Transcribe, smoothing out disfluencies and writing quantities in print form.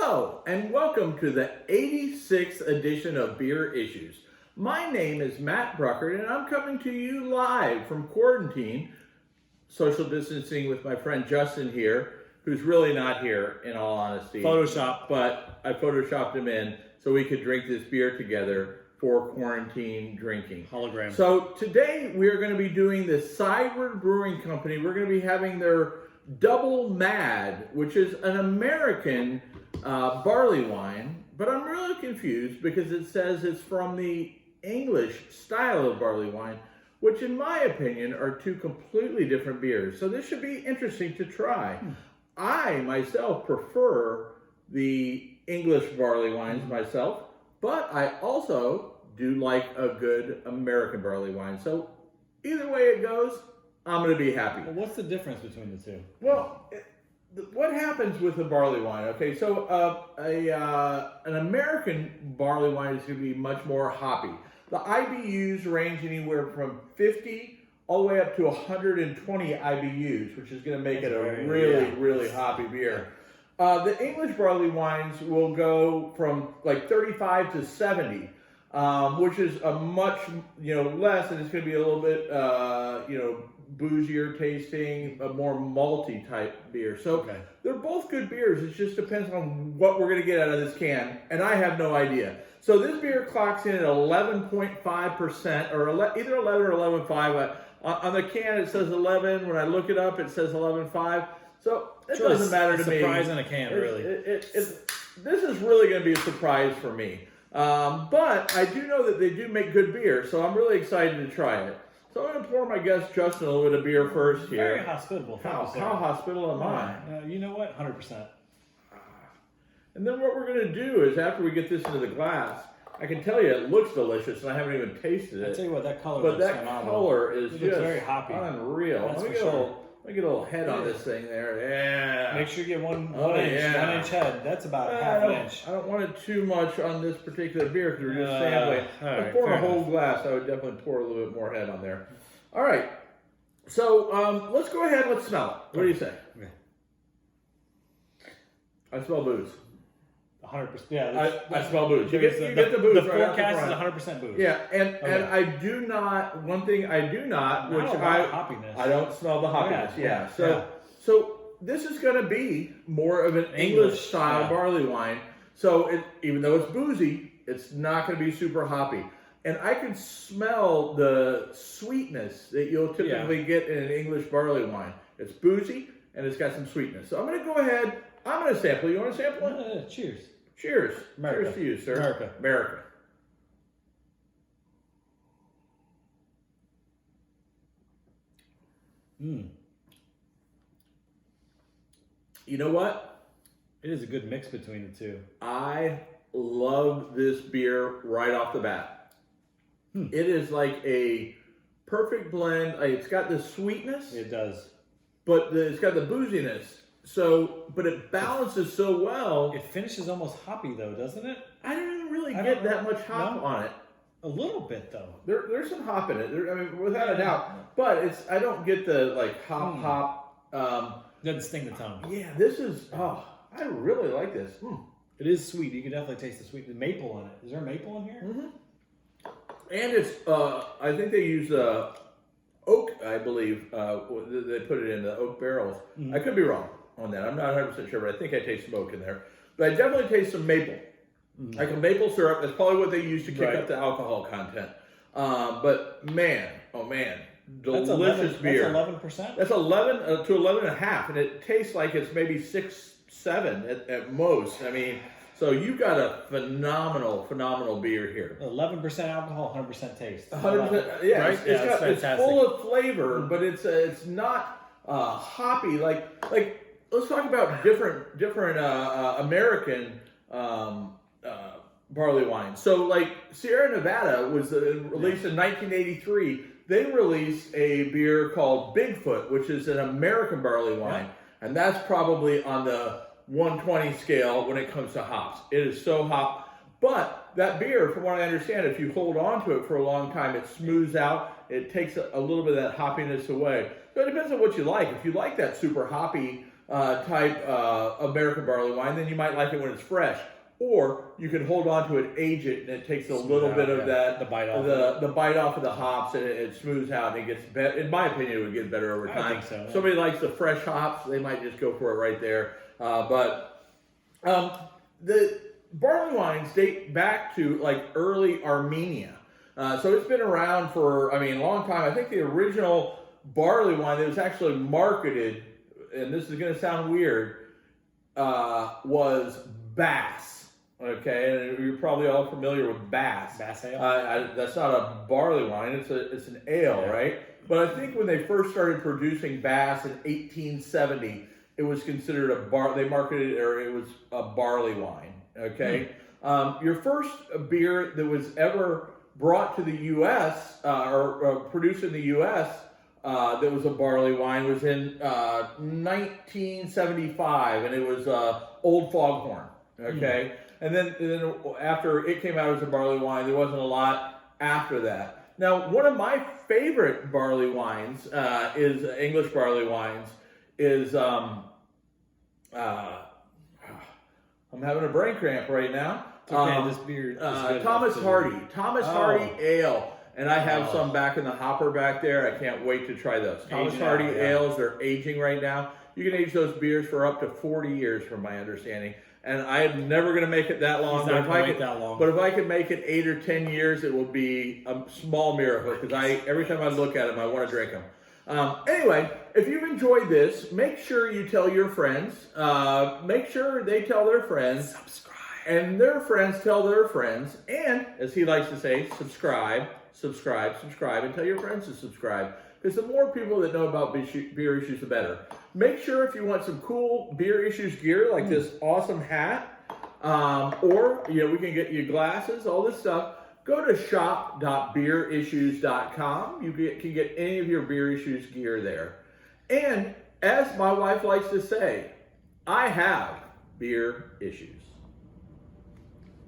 Hello, and welcome to the 86th edition of Beer Issues. My name is Matt Bruckert, and I'm coming to you live from quarantine, social distancing with my friend Justin here, who's really not here, in all honesty. Photoshop. But I photoshopped him in so we could drink this beer together for quarantine drinking. Hologram. So today we're going to be doing the Sideward Brewing Company. We're going to be having their Double Mad, which is an American barley wine, but I'm really confused because it says it's from the English style of barley wine, which in my opinion are two completely different beers. So this should be interesting to try. I myself prefer the English barley wines myself, but I also do like a good American barley wine. So either way it goes, I'm going to be happy. Well, what's the difference between the two? Well, what happens with a barley wine? Okay, so an American barley wine is going to be much more hoppy. The IBUs range anywhere from 50 all the way up to 120 IBUs, which is going to make it a really hoppy beer. The English barley wines will go from like 35 to 70, which is a much less, and it's going to be a little bit boozier tasting, a more malty type beer. So they're both good beers. It just depends on what we're going to get out of this can, and I have no idea. So this beer clocks in at 11.5%, or either 11 or 11.5. On the can it says 11. When I look it up, it says 11.5. So it doesn't matter to me. Surprise in a can, really. This is really going to be a surprise for me. But I do know that they do make good beer, so I'm really excited to try it. So I'm going to pour my guest Justin a little bit of beer first here. Very hospitable. How hospitable am I? You know what? 100%. And then what we're going to do is, after we get this into the glass, I can tell you it looks delicious, and I haven't even tasted it. I'll tell you what, that color but looks that phenomenal. color is just very hoppy. Unreal. That's Let me get a little head on this thing there. Yeah. Make sure you get one inch head. That's about half an inch. I don't want it too much on this particular beer because we're just sampling. Right, if pouring a whole glass, I would definitely pour a little bit more head on there. All right. So let's go ahead and let's smell it. What do you say? Okay. I smell booze. 100%. Yeah. I smell booze. You get the booze. The forecast is 100% booze. Yeah, and I do not. One thing I do not, which hoppiness. I don't smell the hoppiness. Yeah. So this is going to be more of an English style barley wine. So even though it's boozy, it's not going to be super hoppy. And I can smell the sweetness that you'll typically get in an English barley wine. It's boozy and it's got some sweetness. So I'm going to go ahead. I'm going to sample. You want to sample it? Cheers. Cheers. America. Cheers to you, sir. America. You know what? It is a good mix between the two. I love this beer right off the bat. It is like a perfect blend. It's got the sweetness. It does. But it's got the booziness. But it balances so well. It finishes almost hoppy though, doesn't it? I don't even really get that much hop on it. A little bit though. There's some hop in it. Without a doubt. But I don't get the hop. Doesn't sting the tongue. Yeah, this is. I really like this. It is sweet. You can definitely taste the sweet. The maple in it. Is there maple in here? Mm-hmm. And it's. I think they use oak. I believe they put it in the oak barrels. I could be wrong on that. I'm not 100% sure, but I think I taste some oak in there. But I definitely taste some maple. Like a maple syrup. That's probably what they use to kick up the alcohol content. But man, delicious beer. That's 11%? That's 11 to 11.5, and it tastes like it's maybe 6, 7 at most. I mean, so you've got a phenomenal beer here. 11% alcohol, 100% taste. 100%, yeah. Right? It's full of flavor, but it's not hoppy. Like let's talk about different American barley wines. So like Sierra Nevada was released in 1983. They released a beer called Bigfoot, which is an American barley wine, and that's probably on the 120 scale when it comes to hops. It is so hop, but that beer, from what I understand, if you hold on to it for a long time, it smooths out. It takes a little bit of that hoppiness away. So it depends on what you like. If you like that super hoppy type American barley wine, then you might like it when it's fresh. Or you can hold on to it, age it, and it takes a little bit of that the bite off the bite off of the hops, and it smooths out, and it gets better. In my opinion, it would get better over time. I think so. Somebody likes the fresh hops, they might just go for it right there. The barley wines date back to like early Armenia. So it's been around for, a long time. I think the original barley wine that was actually marketed, and this is going to sound weird, was Bass. Okay, and you're probably all familiar with Bass. Bass ale? That's not a barley wine, it's an ale, right? But I think when they first started producing Bass in 1870, it was considered they marketed it, or it was a barley wine, okay? Your first beer that was ever brought to the U.S. Or produced in the U.S. That was a barley wine was in 1975, and it was Old Foghorn, okay? And then after it came out as a barley wine, there wasn't a lot after that. Now, one of my favorite barley wines is English barley wines. I'm having a brain cramp right now. It's okay, this beer. Thomas Hardy Ale, and I have some back in the hopper back there. I can't wait to try those. Thomas Hardy ales, they're aging right now. You can age those beers for up to 40 years, from my understanding. And I'm never going to make it that long. But if I could make it 8 or 10 years, it will be a small miracle, because every time I look at them, I want to drink them. Anyway, if you've enjoyed this, make sure you tell your friends. Make sure they tell their friends. Subscribe. And their friends tell their friends. And, as he likes to say, subscribe, and tell your friends to subscribe. Because the more people that know about beer issues, the better. Make sure, if you want some cool beer issues gear, like this awesome hat, or we can get you glasses, all this stuff, go to shop.beerissues.com. You can get any of your beer issues gear there. And as my wife likes to say, I have beer issues.